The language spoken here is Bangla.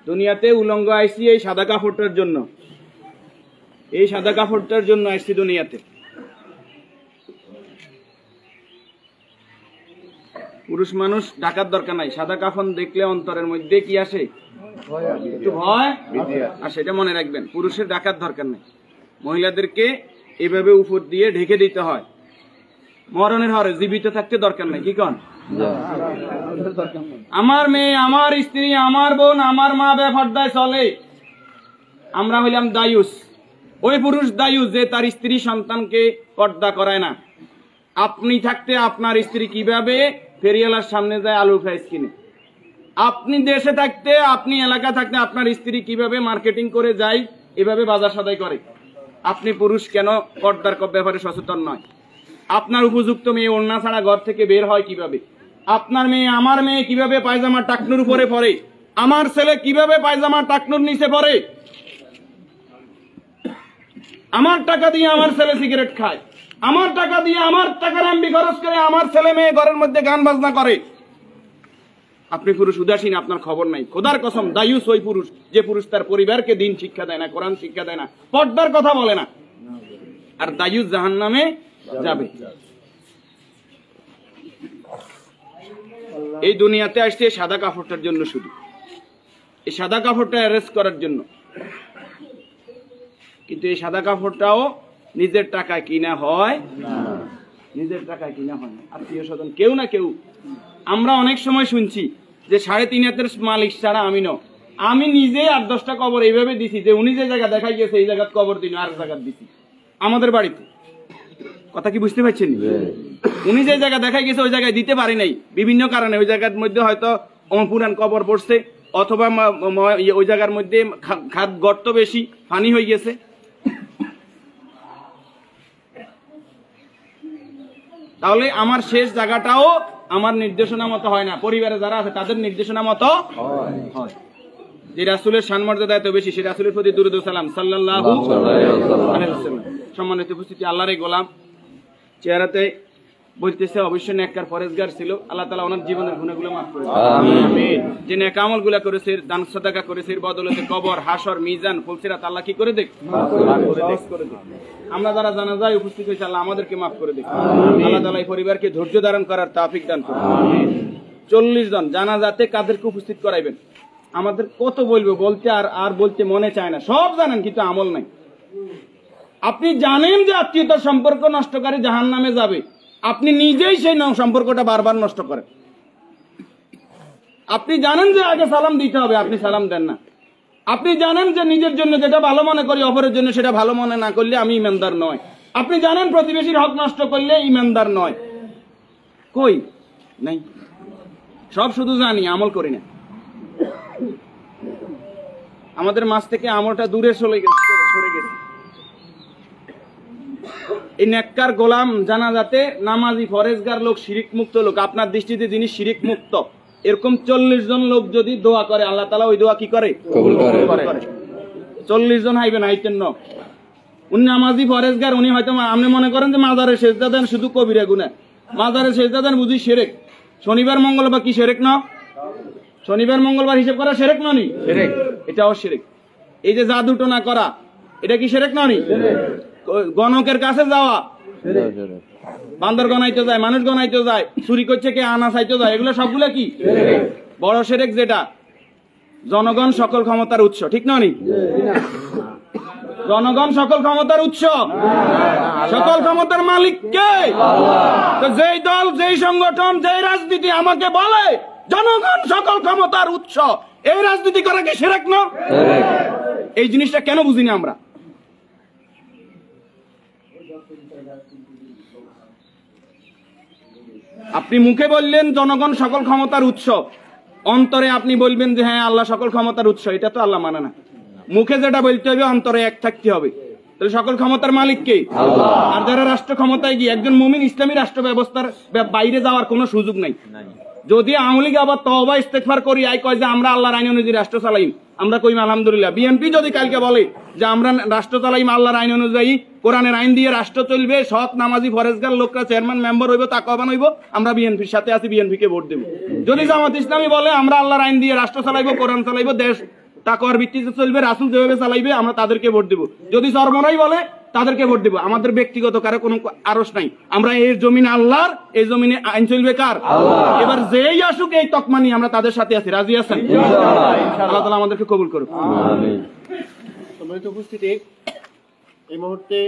দুনিয়াতে উলঙ্গ আইছি এই সাদা কাপড়টার জন্য, এই সাদা কাপড়টার জন্য আইছি দুনিয়াতে। পুরুষ মানুষ ঢাকার দরকার নাই, সাদা কাফন দেখলে অন্তরের মধ্যে কি আসে? একটু ভয়। আর সেটা মনে রাখবেন, পুরুষের ঢাকার দরকার নাই, মহিলাদেরকে এভাবে উপর দিয়ে ঢেকে দিতে হয়। মরণের হরে জীবিত থাকতে দরকার নাই। কি কন? আমার মেয়ে, আমার স্ত্রী, আমার বোন, আমার মা বেপরদায় চলে, আমরা হইলাম দায়ুস। ওই পুরুষ দায়ুস যে তার স্ত্রী সন্তানকে পর্দা করায় না। আপনি থাকতে আপনার স্ত্রী কিভাবে ফেরিওয়ালার সামনে যায় আলু ফ্রাইস কিনে, আপনি দেশে থাকতে, আপনি এলাকা থাকতে আপনার স্ত্রী কিভাবে মার্কেটিং করে যায়, এভাবে বাজার সদাই করে, আপনি পুরুষ কেন পর্দার ব্যাপারে সচেতন নয়? আপনার উপযুক্ত মেয়ে ওড়না ছাড়া ঘর থেকে বের হয় কিভাবে? আপনার মেয়ে, আমার মেয়ে কিভাবে পায়জামা টাকনুর উপরে পরে? আমার ছেলে কিভাবে পায়জামা টাকনুর নিচে পরে? আমার টাকা দিয়ে আমার ছেলে সিগারেট খায়, আমার টাকা দিয়ে আমার টাকার এমবি খরচ করে আমার ছেলে মেয়ে ঘরের মধ্যে গান বাজনা করে। আপনি পুরুষ উদাসীন, আপনার খবর নাই। খোদার কসম, দায়ুস ওই পুরুষ যে পুরুষ তার পরিবারকে দিন শিক্ষা দেয় না, কোরআন শিক্ষা দেয় না, পর্দার কথা বলে না। আর দায়ুস জাহান্নামে যাবে। এই দুনিয়াতে আসছে সাদা কাপড়টার জন্য, শুধু এই সাদা কাপড়টা অ্যারেস্ট করার জন্য। কিন্তু এই সাদা কাপড়টাও নিজের টাকায় কিনা হয় না, নিজের টাকায় কিনা হয় না। আত্মীয় স্বজন কেউ না কেউ, আমরা অনেক সময় শুনছি যে 3.5 হাতের মালিক ছাড়া আমি ন, আমি নিজে 8-10টা কবর এইভাবে দিছি যে উনি যে জায়গা দেখাই গেছে এই জায়গায় কবর দিন আর জায়গা দিছি আমাদের বাড়িতে। কথা কি বুঝতে পারছেন? উনি যে জায়গা দেখাই গেছে ওই জায়গায় দিতে পারি নাই বিভিন্ন কারণে। ওই জায়গার মধ্যে হয়তো পুরান কবর পড়ছে, অথবা ওই জায়গার মধ্যে খাদ গর্ত বেশি, পানি হয়ে গেছে। তাহলে আমার শেষ জায়গাটাও আমার নির্দেশনা মতো হয় না, পরিবারে যারা আছে তাদের নির্দেশনা মতো হয়। যে রাসূলের সম্মানমর্যাদা এত বেশি, সেই রাসূলের প্রতি দুরূদ ও সালাম সাল্লাল্লাহু আলাইহি ওয়াসাল্লাম। সম্মানিত উপস্থিতি, আল্লাহর গোলাম চেহারাতে বলতেছে অবশ্যই নেককার পরেজগার ছিল। আল্লাহ তাআলা ওনার জীবনের গুনাহগুলো মাফ করে দেন, আমিন। যে নেক আমলগুলো করেছে, দান সাদাকা করেছে, এর বদৌলতে কবর, হাসর, মিজান, ফুলসিরাত আল্লাহ কি করে দেখ, মাফ করে দেখ। আমরা যারা জানাজায় উপস্থিত হয়েছে আল্লাহ আমাদেরকে মাফ করে দেখ। আল্লাহ তাআলা এই পরিবারকে ধৈর্য ধারণ করার তৌফিক দান করুন, আমিন। 40 জন জানাজাতে কাদেরকে উপস্থিত করাইবেন? আমাদের কত বলবো, বলতে আর বলতে মনে চায় না। সব জানেন কিন্তু আমল নাই। আপনি জানেন যে আত্মীয়তার সম্পর্ক নষ্টকারী জাহান্নামে যাবে, আপনি নিজেই সেই সম্পর্কটা বারবার নষ্ট করেন। আপনি জানেন যে আগে সালাম দিতে হবে, আপনি সালাম দেন না। আপনি জানেন যে নিজের জন্য যেটা ভালো মনে করি অপরের জন্য সেটা ভালো মনে না করলে আমি ইমানদার নয়। আপনি জানেন প্রতিবেশীর হক নষ্ট করলে ইমানদার নয়। কই নাই, সব শুধু জানি, আমল করি না। আমাদের মাঝ থেকে আমলটা দূরে সরে গেছে। এই নেককার গোলাম জানাজাতে নামাজি ফরেজগার লোক, শিরিক মুক্ত লোক, আপনার দৃষ্টিতে যিনি শিরিক মুক্ত, এরকম 40 জন লোক যদি দোয়া করে আল্লাহ তাআলা ওই দোয়া কি করে? কবুল করে। 40 জন হাইবেন আইতেন ন, উনি নামাজি ফরেজগার, উনি হয়তো আপনি মনে করেন যে মাজারে সেজদা দেন শুধু কবিরা গুনাহ, মাজারে সেজদা দেন বুঝি শিরক। শনিবার মঙ্গলবার কি শিরক না? শনিবার মঙ্গলবার হিসাব করা শিরক না? নি শিরক, এটাও শিরক। এই যে জাদু টোনা করা, এটা কি শিরক না? নি গণকের কাছে যাওয়া, বান্দর গনাইতে যায়, মানুষ গনাইতে যায়, চুরি করছে কে, আনা চাইতে যায়, এগুলো সবগুলো কি বড় শিরক। যেটা জনগণ সকল ক্ষমতার উৎস, ঠিক না? নি জনগণ সকল ক্ষমতার উৎস, সকল ক্ষমতার মালিক কে? তো যেই দল, যেই সংগঠন, যেই রাজনীতি আমাকে বলে জনগণ সকল ক্ষমতার উৎস, এই রাজনীতি করা কি শিরক না? এই জিনিসটা কেন বুঝিনি আমরা? আপনি মুখে বললেন জনগণ সকল ক্ষমতার উৎস, অন্তরে আপনি বলবেন যে হ্যাঁ আল্লাহ সকল ক্ষমতার উৎস, এটা তো আল্লাহ মানে না। মুখে যেটা বলতে হবে অন্তরে এক থাকতে হবে। তাহলে সকল ক্ষমতার মালিক কে? আল্লাহ। আর যারা রাষ্ট্র ক্ষমতায় গিয়ে, একজন মুমিন ইসলামী রাষ্ট্র ব্যবস্থার বাইরে যাওয়ার কোনো সুযোগ নাই। যদি আওয়ামী লীগ আবার তওবা ইস্তেগফার করি আই কয় যে আমরা আল্লাহর আইন অনুযায়ী রাষ্ট্র চালাইম, আমরা কইম আলহামদুলিল্লাহ। বিএনপি যদি কালকে বলে যে আমরা রাষ্ট্র চালাইম আল্লাহর আইন অনুযায়ী, কোরআনের আইন দিয়ে রাষ্ট্র চলবে, সৎ নামাজি ফরেজগার লোকরা চেয়ারম্যান মেম্বার হইব, তাকওয়াবান হইব, আমরা বিএনপির সাথে আছি, বিএনপি কে ভোট দেব। যদি জামাত ইসলামী বলে আমরা আল্লাহর আইন দিয়ে রাষ্ট্র চালাইবো, কোরআন চালাইবো, দেশ তাকওয়ার ভিত্তিতে চলবে, রাসূল যেভাবে চালাইবে আমরা তাদেরকে ভোট দিব। যদি চরমনাই বলে তাদেরকে ভোট দিব। আমাদের ব্যক্তিগত কারো কোনো আরস নাই। আমরা এই জমিনে আল্লাহর, এই জমিনে আইন চলবে কার? আল্লাহ। এবার যেই আসুক এই তকমা নিয়ে আমরা তাদের সাথে আছি। রাজি আছেন? ইনশাআল্লাহ। আল্লাহ তাআলা আমাদেরকে কবুল করুন। আমিন। সম্মানিত উপস্থিতি, এই মুহূর্তে